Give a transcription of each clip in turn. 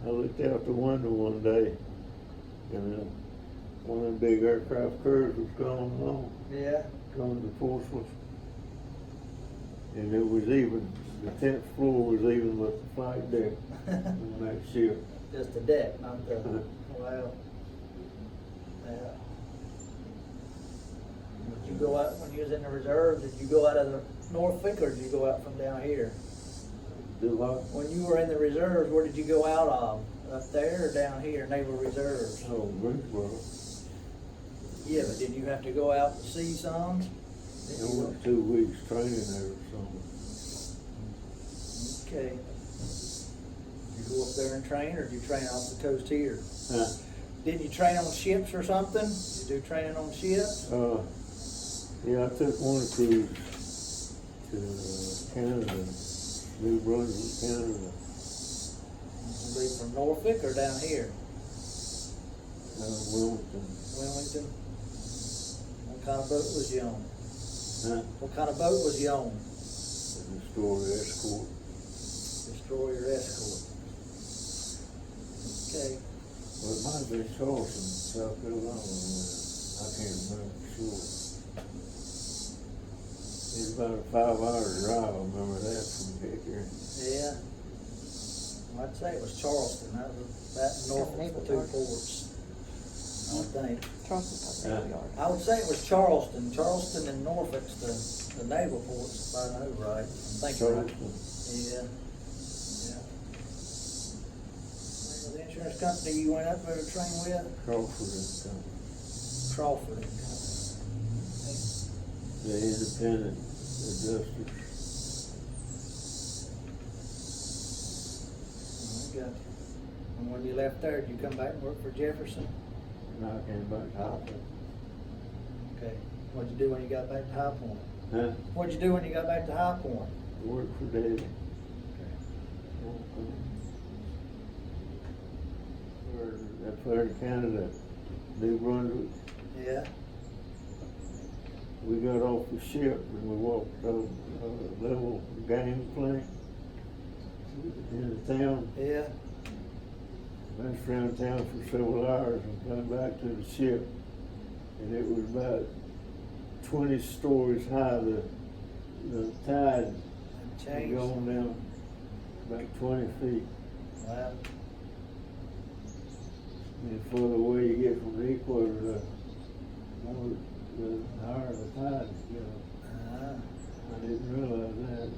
I looked out the window one day, and one of them big aircraft carriers was going along, Yeah. going to Portsmouth. And it was even, the 10th floor was even with the flight deck on that ship. Just the deck, not the, well, yeah. Did you go out, when you was in the reserve, did you go out of the Norfolk or did you go out from down here? Do what? When you were in the reserves, where did you go out of? Up there or down here, Naval Reserves? Oh, Greensboro. Yeah, but did you have to go out to see some? I went 2 weeks training there or something. Okay. Did you go up there and train, or did you train off the coast here? Huh? Didn't you train on ships or something? Did you do training on ships? Yeah, I took one cruise to Canada, New Brunswick, Canada. Be from Norfolk or down here? Wilmington. Wilmington? What kind of boat was you on? Huh? What kind of boat was you on? The Destroyer Escort. Destroyer Escort. Okay. Well, it might have been Charleston, South Carolina. I can't remember for sure. It's about a 5-hour drive, I remember that from here. Yeah. Well, I'd say it was Charleston. That was Norfolk, Naval the two Yard. ports. I would think. Charleston's not Naval Yard. I would say it was Charleston. Charleston and Norfolk's the naval ports, if I know right. I think right. Charleston. Yeah. Yeah. The insurance company you went up there to train with? Crawford and Company. Crawford and Company. The independent adjusters. I got you. And when you left there, did you come back and work for Jefferson? And I came back to Hopper. Okay. What'd you do when you got back to High Point? Huh? What'd you do when you got back to High Point? Worked for Daddy. Up there in Canada, New Brunswick. Yeah. We got off the ship and we walked up a level gangplank in the town. Yeah. Went around town for several hours and come back to the ship. And it was about 20 stories high. The tide And had changed. gone down about 20 feet. Wow. And the further away you get from the equator, the higher the tide goes. Ah. I didn't realize that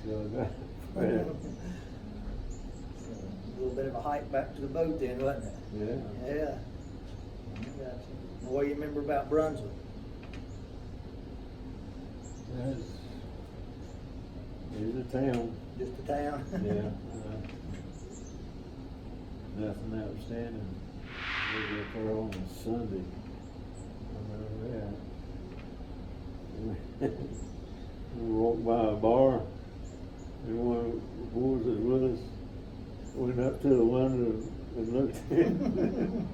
till I got A back. little bit of a hike back to the boat then, wasn't it? Yeah. Yeah. I got you. What do you remember about Brunswick? That's, it's a town. Just a town? Yeah. Nothing outstanding. We were there on a Sunday. I remember that. We walked by a bar, and one of the boys that was with us went up to the window and looked in.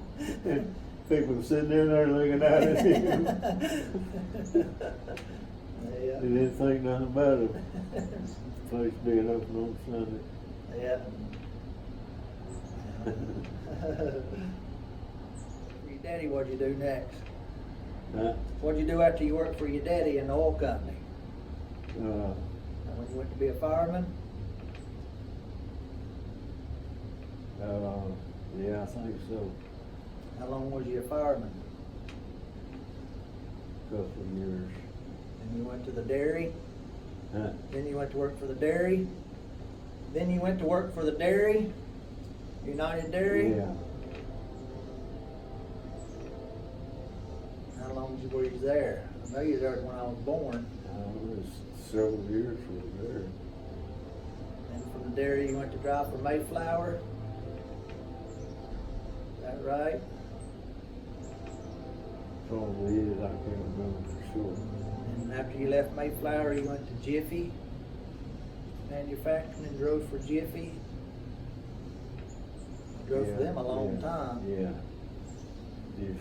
And people sitting in there looking at him. Yeah. They didn't think nothing about it. Place being open on Sunday. Yeah. Your daddy, what'd you do next? Huh? What'd you do after you worked for your daddy in the oil company? Uh, When you went to be a fireman? yeah, I think so. How long was you a fireman? Couple of years. Then you went to the dairy? Huh? Then you went to work for the dairy? Then you went to work for the dairy? United Dairy? Yeah. How long were you there? I know you were there when I was born. It was several years for there. And from the dairy you went to drive for Mayflower? Is that right? Probably is, I can't remember for sure. And after you left Mayflower, you went to Jiffy Manufacturing and drove for Jiffy? Drove for them a long time. Yeah. Jiffy.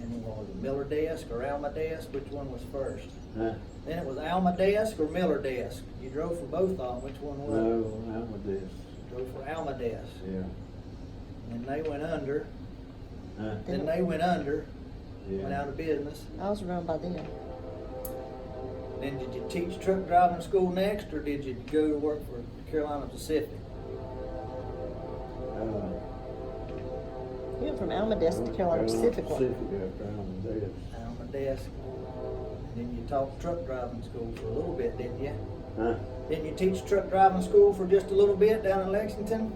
And what was it, Miller Desk or Alma Desk? Which one was first? Huh? Then it was Alma Desk or Miller Desk? You drove for both of them. Which one was it? No, Amadeus. drove for Almadesk, Yeah. and they went under, Huh? then they went under, went Yeah. out of business. I was around by then. Then did you teach truck driving school next, or did you go to work for Carolina Pacific? You went from Almadesk to Carolina Pacific one. Pacific after Almadesk. Almadesk. And then you taught truck driving school for a little bit, didn't you? Huh? Didn't you teach truck driving school for just a little bit down in Lexington?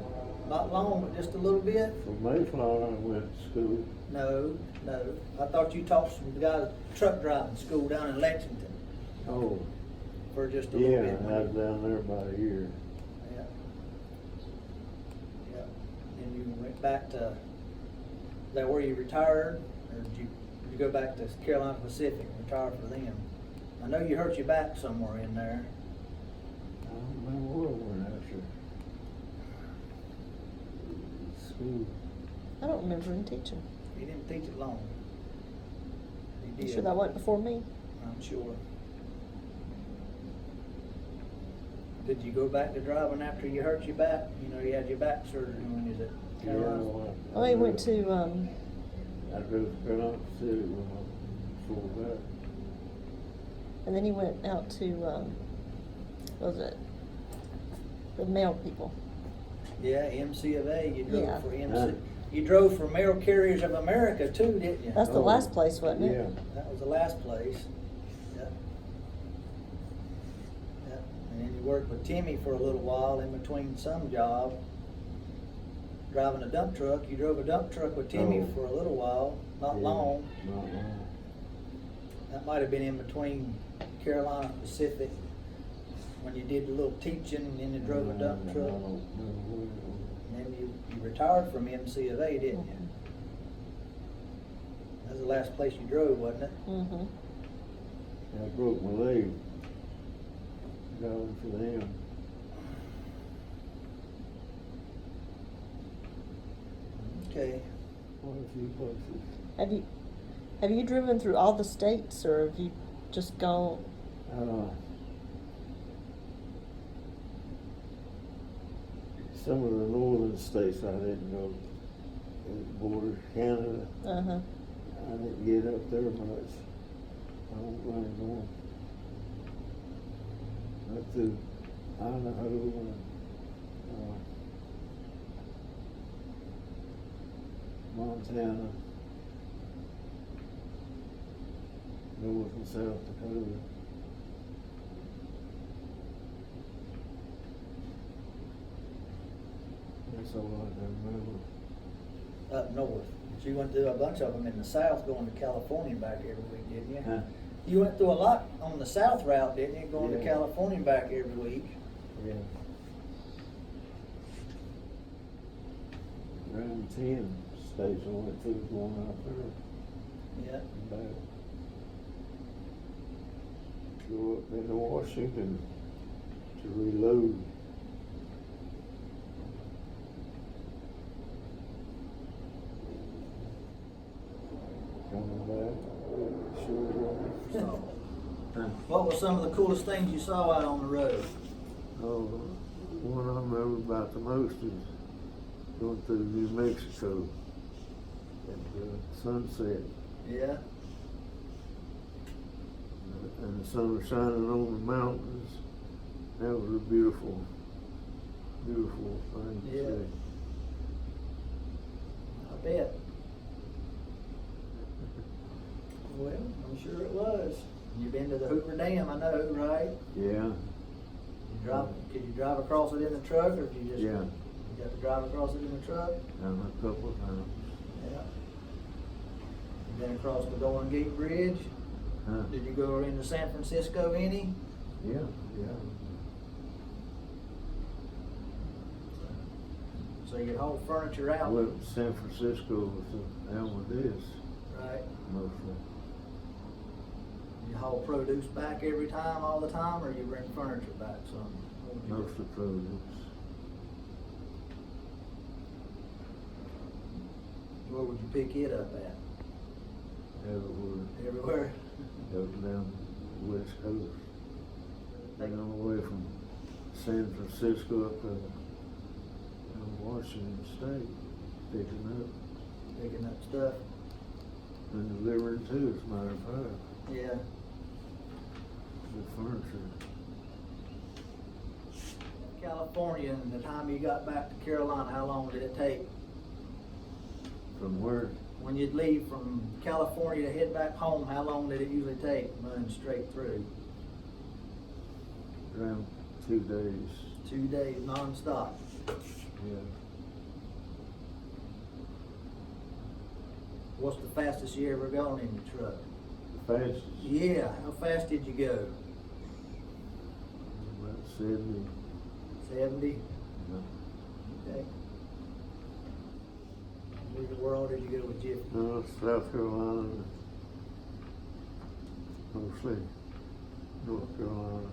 Not long, but just a little bit? From Mayflower, I went to school. No. I thought you taught some guys truck driving school down in Lexington Oh, for just a little yeah, bit. I was down there about a year. Yeah. Yeah. And you went back to, is that where you retired? Or did you go back to Carolina Pacific and retire for them? I know you hurt your back somewhere in there. I don't remember where I went after school. I don't remember him teaching. You didn't teach it long. You did. sure that wasn't before me? I'm sure. Did you go back to driving after you hurt your back? You know, you had your back surgery when you was at Carolina. Oh, he went to, I drove to Carolina Pacific when I was before that. and then he went out to, what was it? The mail people. Yeah, MC of A. You drove Yeah. for MC. Huh? You drove for Mail Carriers of America too, didn't you? That's the Oh, last place, wasn't it? Yeah. That was the last place. Yeah. Yeah. And then you worked with Timmy for a little while in between some job. Driving a dump truck. You drove a dump truck with Timmy Oh. for a little while, not Yeah, long. Not long. That might have been in between Carolina Pacific when you did a little teaching and then you drove a dump I truck. don't remember where it was. And then you retired from MC of A, didn't you? That was the last place you drove, wasn't it? Mm-hmm. I broke my leg driving for them. Okay. Quite a few places. Have you driven through all the states, or have you just gone? Some of the northern states I didn't go. It borders Canada. Uh-huh. I didn't get up there much. I don't really know. Up to Idaho and Montana, North and South Dakota. That's all I can remember. Up north. But you went through a bunch of them in the south going to California back every week, didn't you? Huh? You went through a lot on the south route, didn't you? Going to Yeah. California back every week. Yeah. Around 10 states I went through going out there Yeah. and back. Go up into Washington to reload. Coming back, sure. So, Huh? what were some of the coolest things you saw out on the road? Oh, one I remember about the most is going through New Mexico at sunset, Yeah. and the sun was shining on the mountains. That was a beautiful, beautiful thing to Yeah. see. I bet. Well, I'm sure it was. You've been to the Hoover Dam, I know, right? Yeah, Could you drive across it in the truck, or did you just? Yeah. You got to drive across it in the truck? and a couple of times. Yeah. You been across the Golden Gate Bridge? Huh? Did you go into San Francisco any? Yeah, yeah. So you haul furniture I out? went to San Francisco with the Almadeus Right. mostly. You haul produce back every time, all the time, or you bring furniture back some? What would you do? Mostly produce. Where would you pick it up at? Everywhere. Everywhere? Up down the west coast. Been all the way from San Francisco up to Washington State, Picking up stuff. and delivering too, as a matter of fact, Yeah. the furniture. California, and the time you got back to Carolina, how long did it take? From where? When you'd leave from California to head back home, how long did it usually take running straight through? Around 2 days. 2 days nonstop. Yeah. What's the fastest you ever gone in your truck? The fastest. Yeah, how fast did you go? About 70. 70? Yeah. Okay. Where in the world did you go with Jiffy? South Carolina, mostly North Carolina.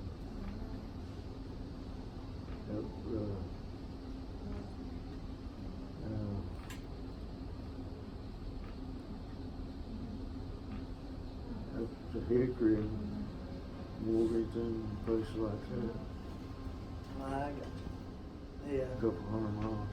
Up, up to Hickory and Morganton, places like that. My God. Yeah. A couple 100 miles.